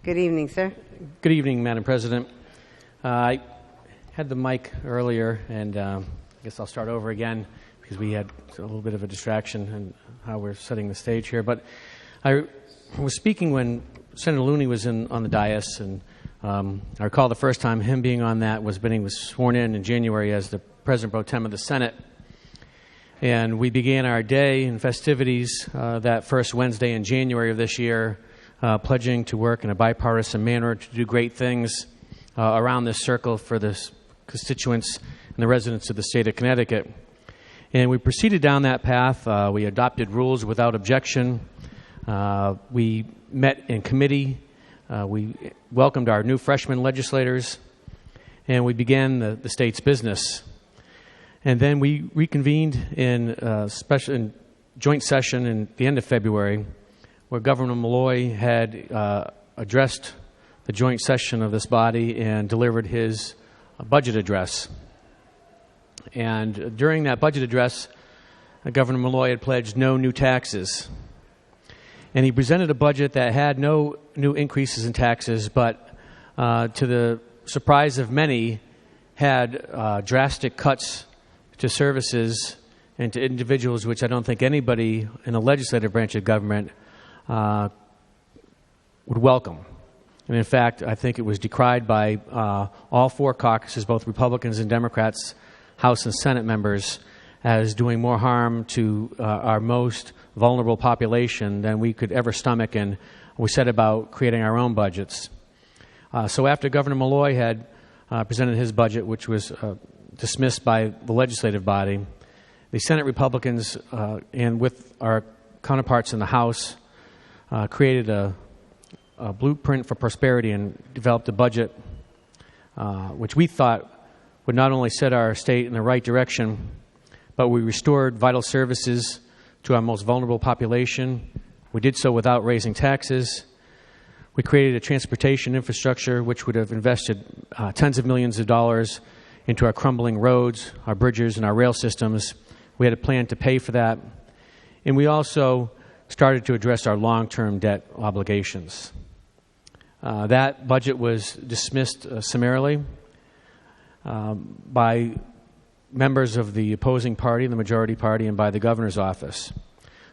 Good evening, sir. Good evening, Madam President. I had the mic earlier, and I guess I'll start over again because we had a little bit of a distraction in how we're setting the stage here. But I was speaking when Senator Looney was on the dais, and I recall the first time him being on that was when he was sworn in January as the President Pro Tem of the Senate. And we began our day and festivities that first Wednesday in January of this year, pledging to work in a bipartisan manner to do great things around this circle for the constituents and the residents of the state of Connecticut. And we proceeded down that path. We adopted rules without objection. We met in committee. We welcomed our new freshman legislators, and we began the state's business. And then we reconvened in joint session in the end of February, where Governor Malloy had addressed the joint session of this body and delivered his budget address. And during that budget address, Governor Malloy had pledged no new taxes. And he presented a budget that had no new increases in taxes, but to the surprise of many, had drastic cuts to services and to individuals, which I don't think anybody in the legislative branch of government would welcome. And in fact, I think it was decried by all four caucuses, both Republicans and Democrats, House and Senate members, as doing more harm to our most vulnerable population than we could ever stomach, and we set about creating our own budgets. So after Governor Malloy had presented his budget, which was dismissed by the legislative body, the Senate Republicans, and with our counterparts in the House, created a blueprint for prosperity and developed a budget which we thought would not only set our state in the right direction, but we restored vital services to our most vulnerable population. We did so without raising taxes. We created a transportation infrastructure which would have invested tens of millions of dollars into our crumbling roads, our bridges, and our rail systems. We had a plan to pay for that. And we also started to address our long-term debt obligations. That budget was dismissed summarily by members of the opposing party, the majority party, and by the governor's office.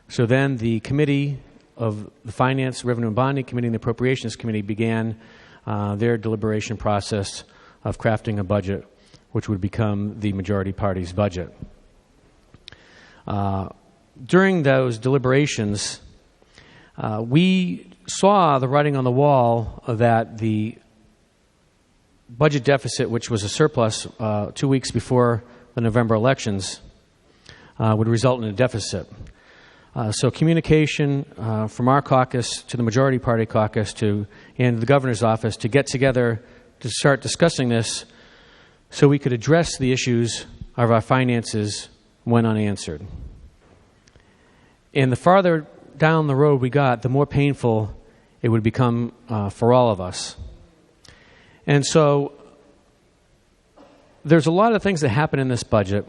So then the committee of the Finance, Revenue, and Bonding Committee and the Appropriations Committee began their deliberation process of crafting a budget which would become the majority party's budget. During those deliberations, we saw the writing on the wall that the budget deficit, which was a surplus 2 weeks before the November elections, would result in a deficit. So communication from our caucus to the majority party caucus and the governor's office to get together to start discussing this so we could address the issues of our finances went unanswered. And the farther down the road we got, the more painful it would become for all of us. And so there's a lot of things that happen in this budget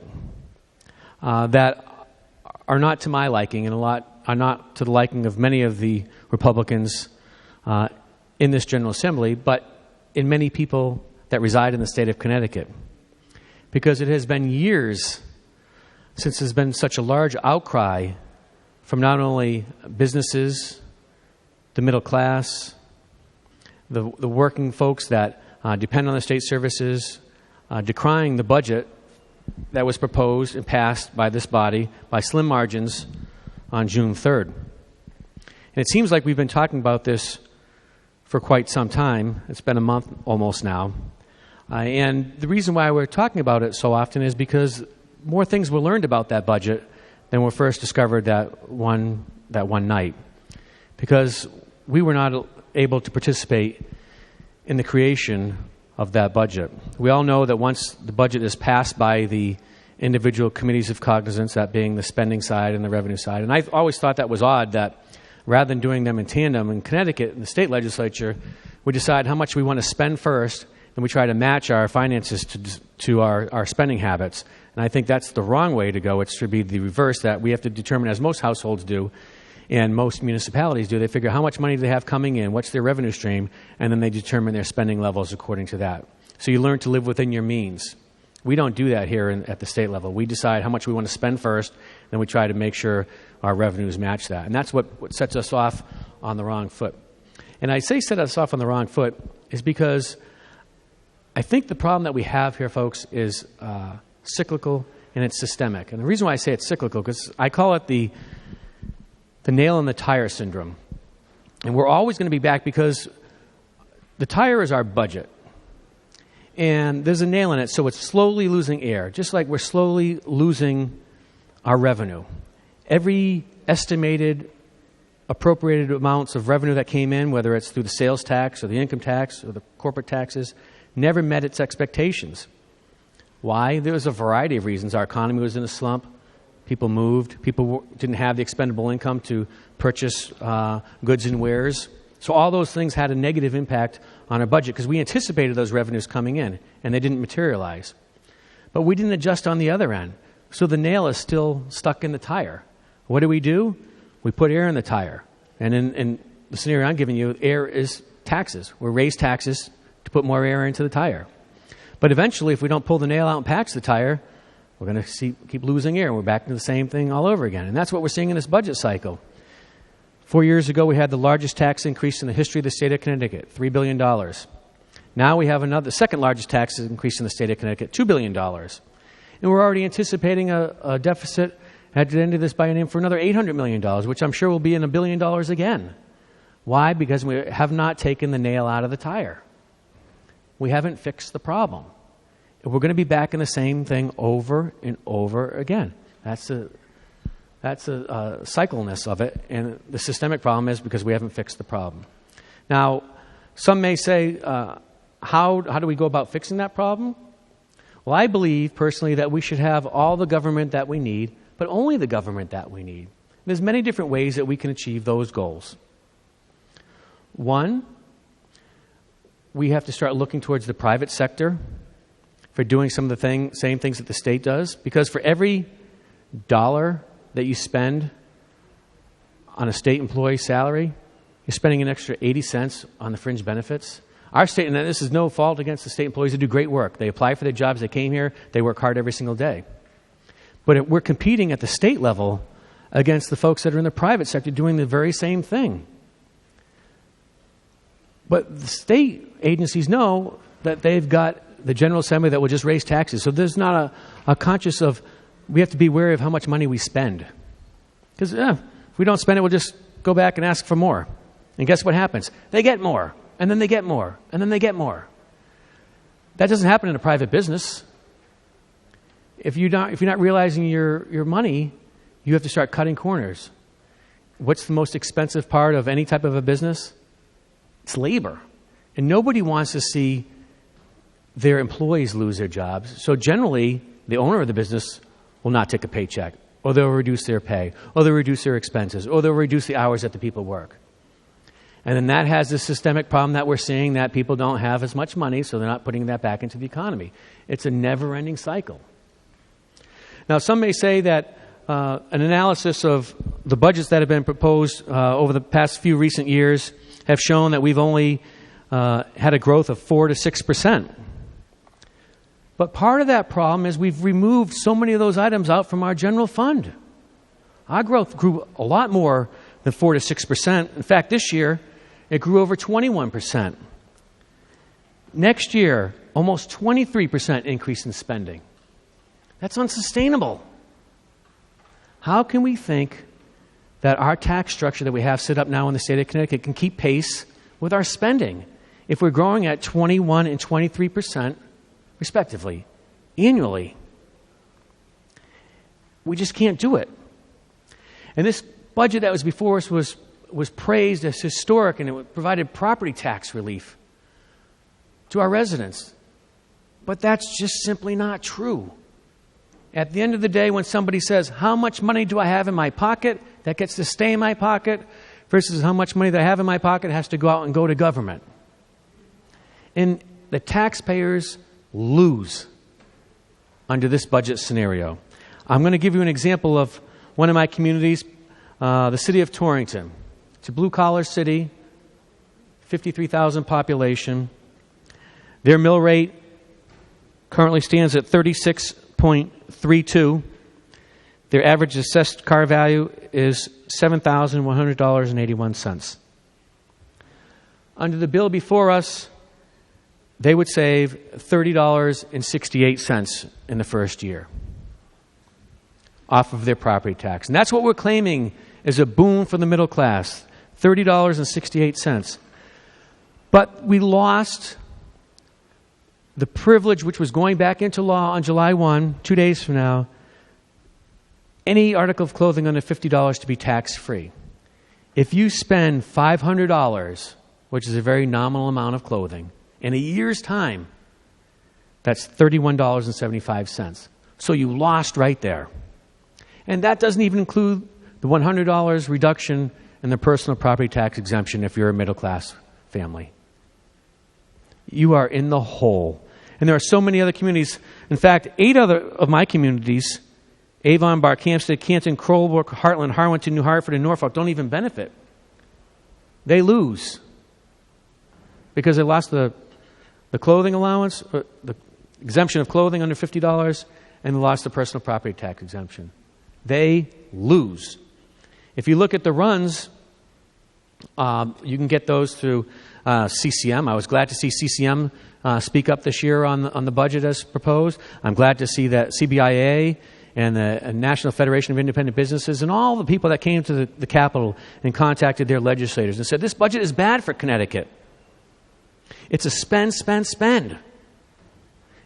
that are not to my liking, and a lot are not to the liking of many of the Republicans in this General Assembly, but in many people that reside in the state of Connecticut. Because it has been years since there's been such a large outcry from not only businesses, the middle class, the working folks that depend on the state services, decrying the budget that was proposed and passed by this body by slim margins on June 3rd. And it seems like we've been talking about this for quite some time. It's been a month almost now. And the reason why we're talking about it so often is because more things were learned about that budget than were first discovered that one night. Because we were not able to participate in the creation of that budget. We all know that once the budget is passed by the individual committees of cognizance, that being the spending side and the revenue side, and I've always thought that was odd that rather than doing them in tandem, in Connecticut, in the state legislature, we decide how much we want to spend first, and we try to match our finances to our spending habits. And I think that's the wrong way to go. It should be the reverse, that we have to determine, as most households do, And most municipalities do. They figure how much money do they have coming in, what's their revenue stream, and then they determine their spending levels according to that. So you learn to live within your means. We don't do that here at the state level. We decide how much we want to spend first, then we try to make sure our revenues match that. And that's what sets us off on the wrong foot. And I say set us off on the wrong foot is because I think the problem that we have here, folks, is cyclical and it's systemic. And the reason why I say it's cyclical, because I call it the nail in the tire syndrome. And we're always going to be back because the tire is our budget. And there's a nail in it, so it's slowly losing air, just like we're slowly losing our revenue. Every estimated appropriated amounts of revenue that came in, whether it's through the sales tax or the income tax or the corporate taxes, never met its expectations. Why? There was a variety of reasons. Our economy was in a slump. People moved. People didn't have the expendable income to purchase goods and wares. So all those things had a negative impact on our budget because we anticipated those revenues coming in, and they didn't materialize. But we didn't adjust on the other end. So the nail is still stuck in the tire. What do? We put air in the tire. And in the scenario I'm giving you, air is taxes. We raise taxes to put more air into the tire. But eventually, if we don't pull the nail out and patch the tire, we're going to keep losing air. We're back to the same thing all over again. And that's what we're seeing in this budget cycle. 4 years ago, we had the largest tax increase in the history of the state of Connecticut, $3 billion. Now we have the second largest tax increase in the state of Connecticut, $2 billion. And we're already anticipating a deficit at the end of this biennium for another $800 million, which I'm sure will be in $1 billion again. Why? Because we have not taken the nail out of the tire. We haven't fixed the problem. We're going to be back in the same thing over and over again. That's the cycleness of it, and the systemic problem is because we haven't fixed the problem. Now, some may say, how do we go about fixing that problem? Well, I believe personally that we should have all the government that we need, but only the government that we need. There's many different ways that we can achieve those goals. One, we have to start looking towards the private sector for doing some of the same things that the state does, because for every dollar that you spend on a state employee's salary, you're spending an extra 80 cents on the fringe benefits. Our state, and this is no fault against the state employees, they do great work. They apply for their jobs, they came here, they work hard every single day. But we're competing at the state level against the folks that are in the private sector doing the very same thing. But the state agencies know that they've got the General Assembly that will just raise taxes. So there's not a conscious of, we have to be wary of how much money we spend. Because if we don't spend it, we'll just go back and ask for more. And guess what happens? They get more, and then they get more, and then they get more. That doesn't happen in a private business. If you're not realizing your money, you have to start cutting corners. What's the most expensive part of any type of a business? It's labor. And nobody wants to see their employees lose their jobs. So generally, the owner of the business will not take a paycheck, or they'll reduce their pay, or they'll reduce their expenses, or they'll reduce the hours that the people work. And then that has this systemic problem that we're seeing, that people don't have as much money, so they're not putting that back into the economy. It's a never-ending cycle. Now, some may say that an analysis of the budgets that have been proposed over the past few recent years have shown that we've only had a growth of 4 to 6%. But part of that problem is we've removed so many of those items out from our general fund. Our growth grew a lot more than 4 to 6%. In fact, this year, it grew over 21%. Next year, almost 23% increase in spending. That's unsustainable. How can we think that our tax structure that we have set up now in the state of Connecticut can keep pace with our spending if we're growing at 21 and 23%, respectively, annually? We just can't do it. And this budget that was before us was praised as historic, and it provided property tax relief to our residents. But that's just simply not true. At the end of the day, when somebody says, how much money do I have in my pocket that gets to stay in my pocket versus how much money that I have in my pocket has to go out and go to government. And the taxpayers lose under this budget scenario. I'm going to give you an example of one of my communities. the city of Torrington. It's a blue-collar city, 53,000 population. Their mill rate currently stands at 36.32. Their average assessed car value is $7,100.81. Under the bill before us, they would save $30.68 in the first year off of their property tax. And that's what we're claiming is a boon for the middle class, $30.68. But we lost the privilege, which was going back into law on July 1, 2 days from now, any article of clothing under $50 to be tax-free. If you spend $500, which is a very nominal amount of clothing, in a year's time, that's $31.75. So you lost right there. And that doesn't even include the $100 reduction in the personal property tax exemption if you're a middle-class family. You are in the hole. And there are so many other communities. In fact, 8 other of my communities, Avon, Barkhamsted, Canton, Crowbrook, Heartland, Harwinton, New Hartford, and Norfolk, don't even benefit. They lose because they lost the clothing allowance, the exemption of clothing under $50, and they lost the personal property tax exemption. They lose. If you look at the runs, you can get those through CCM. I was glad to see CCM speak up this year on the budget as proposed. I'm glad to see that CBIA and the National Federation of Independent Businesses and all the people that came to the Capitol and contacted their legislators and said, this budget is bad for Connecticut. It's a spend, spend, spend.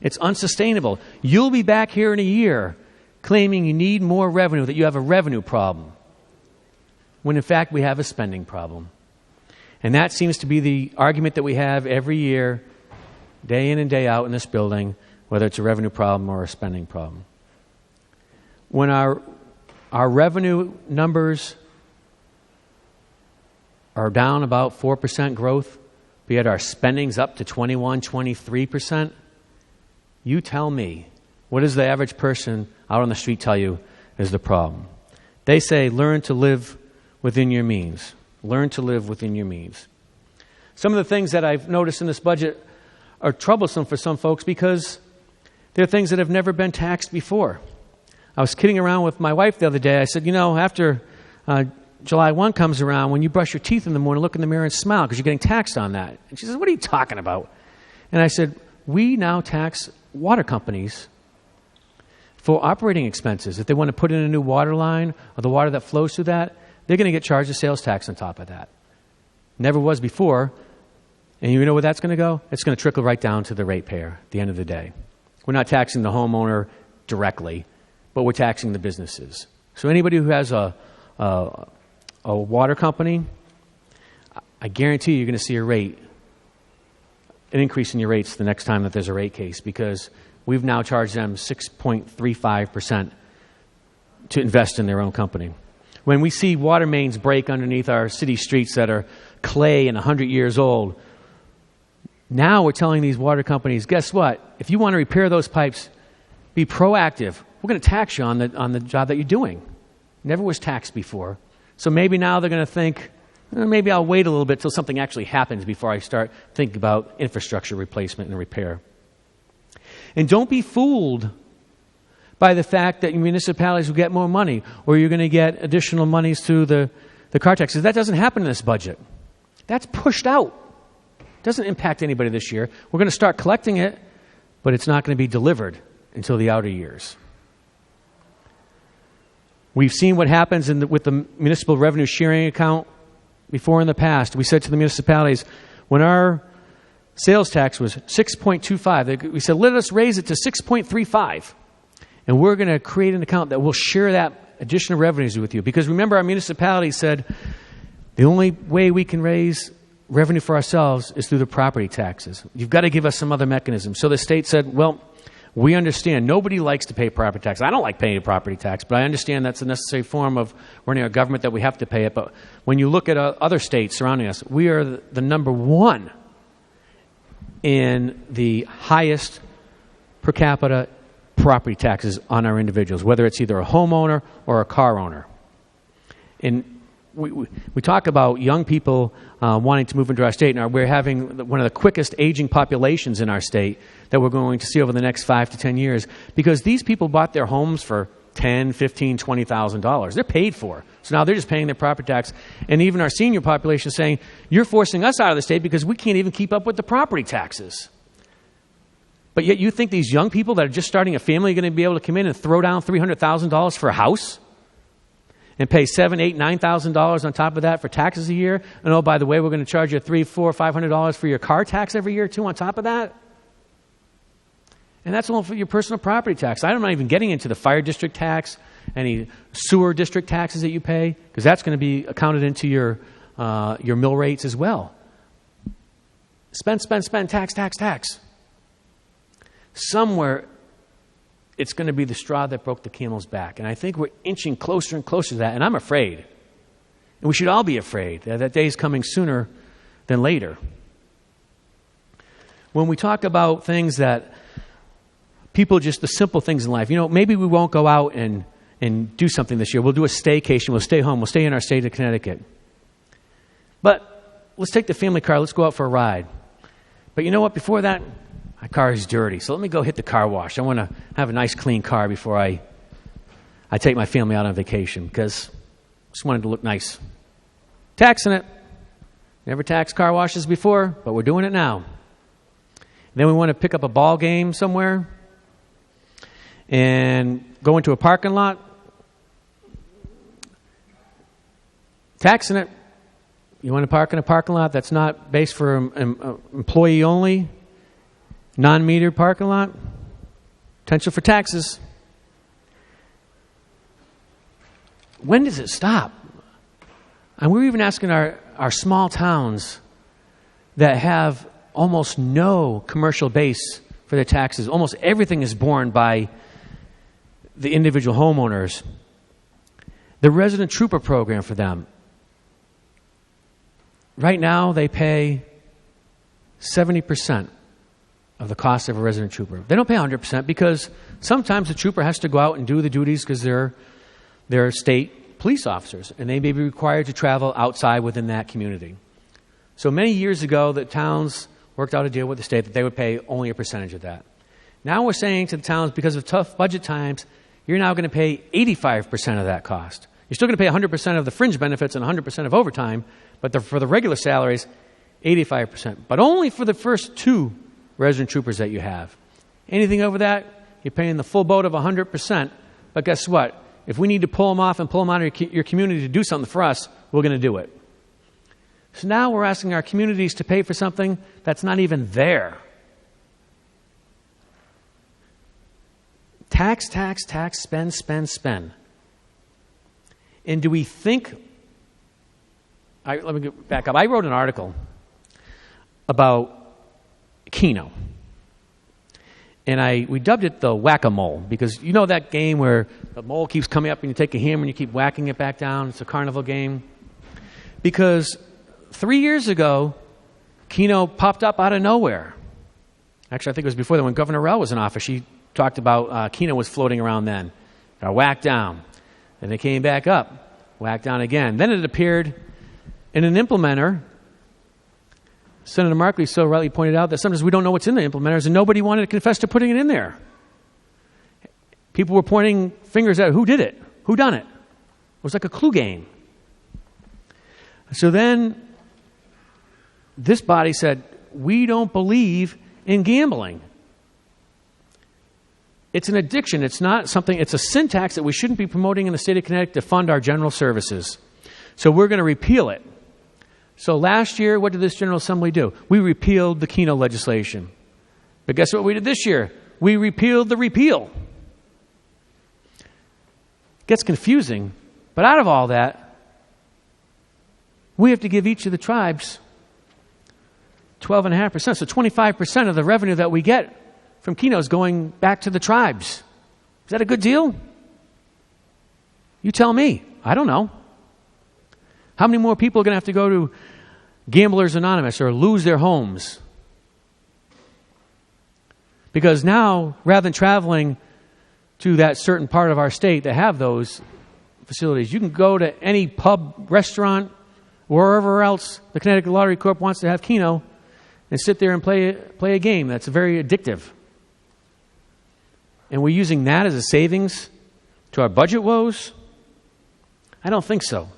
It's unsustainable. You'll be back here in a year claiming you need more revenue, that you have a revenue problem, when in fact we have a spending problem. And that seems to be the argument that we have every year, day in and day out in this building, whether it's a revenue problem or a spending problem. When our revenue numbers are down about 4% growth, but yet our spending's up to 21, 23%, you tell me, what does the average person out on the street tell you is the problem? They say, learn to live within your means. Learn to live within your means. Some of the things that I've noticed in this budget are troublesome for some folks because they're things that have never been taxed before. I was kidding around with my wife the other day. I said, after July 1 comes around, when you brush your teeth in the morning, look in the mirror and smile because you're getting taxed on that. And she says, what are you talking about? And I said, we now tax water companies for operating expenses. If they want to put in a new water line or the water that flows through that, they're going to get charged a sales tax on top of that. Never was before. And you know where that's going to go? It's going to trickle right down to the ratepayer at the end of the day. We're not taxing the homeowner directly, but we're taxing the businesses. So anybody who has a water company, I guarantee you're going to see an increase in your rates the next time that there's a rate case, because we've now charged them 6.35% to invest in their own company. When we see water mains break underneath our city streets that are clay and 100 years old, now we're telling these water companies, guess what? If you want to repair those pipes, be proactive. We're going to tax you on the job that you're doing. Never was taxed before. So maybe now they're going to think, maybe I'll wait a little bit till something actually happens before I start thinking about infrastructure replacement and repair. And don't be fooled by the fact that municipalities will get more money or you're going to get additional monies through the car taxes. That doesn't happen in this budget. That's pushed out. It doesn't impact anybody this year. We're going to start collecting it, but it's not going to be delivered until the outer years. We've seen what happens with the municipal revenue sharing account before in the past. We said to the municipalities, when our sales tax was 6.25, we said, let us raise it to 6.35. And we're going to create an account that will share that additional revenues with you. Because remember, our municipality said the only way we can raise revenue for ourselves is through the property taxes. You've got to give us some other mechanism. So the state said, well, we understand. Nobody likes to pay property tax. I don't like paying property tax, but I understand that's a necessary form of running our government, that we have to pay it. But when you look at other states surrounding us, we are the number one in the highest per capita property taxes on our individuals, whether it's either a homeowner or a car owner. And we talk about young people wanting to move into our state, and we're having one of the quickest aging populations in our state that we're going to see over the next 5 to 10 years, because these people bought their homes for $10,000, $15,000, $20,000. They're paid for. So now they're just paying their property tax. And even our senior population is saying, you're forcing us out of the state because we can't even keep up with the property taxes. But yet you think these young people that are just starting a family are going to be able to come in and throw down $300,000 for a house? And pay $7,000, $8,000, $9,000 on top of that for taxes a year? And oh, by the way, we're going to charge you $300, $400, $500 for your car tax every year too on top of that? And that's only for your personal property tax. I'm not even getting into the fire district tax, any sewer district taxes that you pay, because that's going to be accounted into your mill rates as well. Spend, tax. Somewhere it's going to be the straw that broke the camel's back. And I think we're inching closer and closer to that, and I'm afraid. And we should all be afraid that that day is coming sooner than later. When we talk about things that people, just the simple things in life, maybe we won't go out and do something this year. We'll do a staycation. We'll stay home. We'll stay in our state of Connecticut. But let's take the family car. Let's go out for a ride. But you know what? Before that, my car is dirty. So let me go hit the car wash. I want to have a nice, clean car before I take my family out on vacation, because I just wanted to look nice. Taxing it. Never taxed car washes before, but we're doing it now. And then we want to pick up a ball game somewhere and go into a parking lot. Taxing it. You want to park in a parking lot that's not based for employee only, non-metered parking lot, potential for taxes. When does it stop? And we're even asking our small towns that have almost no commercial base for their taxes. Almost everything is borne by the individual homeowners. The resident trooper program for them. Right now, they pay 70% of the cost of a resident trooper. They don't pay 100% because sometimes the trooper has to go out and do the duties because they're state police officers, and they may be required to travel outside within that community. So many years ago, the towns worked out a deal with the state that they would pay only a percentage of that. Now we're saying to the towns, because of tough budget times, you're now going to pay 85% of that cost. You're still going to pay 100% of the fringe benefits and 100% of overtime, but for the regular salaries, 85%. But only for the first 2 resident troopers that you have. Anything over that, you're paying the full boat of 100%. But guess what? If we need to pull them off and pull them out of your community to do something for us, we're going to do it. So now we're asking our communities to pay for something that's not even there. Tax, spend. And do we think... let me get back up. I wrote an article about Keno. And we dubbed it the whack-a-mole, because you know that game where the mole keeps coming up and you take a hammer and you keep whacking it back down? It's a carnival game. Because 3 years ago, Keno popped up out of nowhere. Actually, I think it was before that, when Governor Rell was in office. She talked about Keno was floating around then. Got whacked down. Then it came back up, whacked down again. Then it appeared in an implementer. Senator Markley so rightly pointed out that sometimes we don't know what's in the implementers, and nobody wanted to confess to putting it in there. People were pointing fingers at who did it, who done it. It was like a clue game. So then this body said, we don't believe in gambling. It's an addiction. It's not something, it's a sin tax that we shouldn't be promoting in the state of Connecticut to fund our general services. So we're going to repeal it. So last year, what did this General Assembly do? We repealed the Keno legislation. But guess what we did this year? We repealed the repeal. It gets confusing, but out of all that, we have to give each of the tribes 12.5%. So 25% of the revenue that we get from Keno is going back to the tribes. Is that a good deal? You tell me. I don't know. How many more people are going to have to go to Gamblers Anonymous or lose their homes? Because now, rather than traveling to that certain part of our state that have those facilities. You can go to any pub, restaurant, wherever else the Connecticut Lottery Corp wants to have Keno and sit there and play a game that's very addictive. And we're using that as a savings to our budget woes? I don't think so.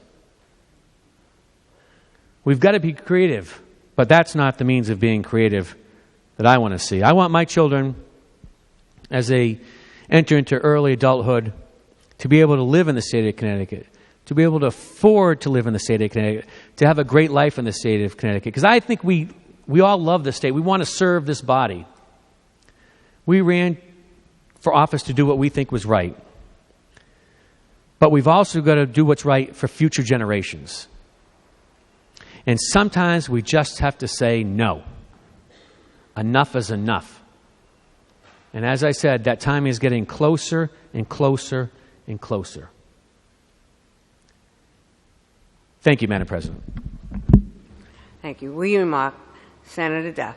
We've got to be creative, but that's not the means of being creative that I want to see. I want my children, as they enter into early adulthood, to be able to live in the state of Connecticut, to be able to afford to live in the state of Connecticut, to have a great life in the state of Connecticut. Because I think we all love the state. We want to serve this body. We ran for office to do what we think was right. But we've also got to do what's right for future generations. And sometimes we just have to say no. Enough is enough. And as I said, that time is getting closer and closer and closer. Thank you, Madam President. Thank you. Will you remark, Senator Duff?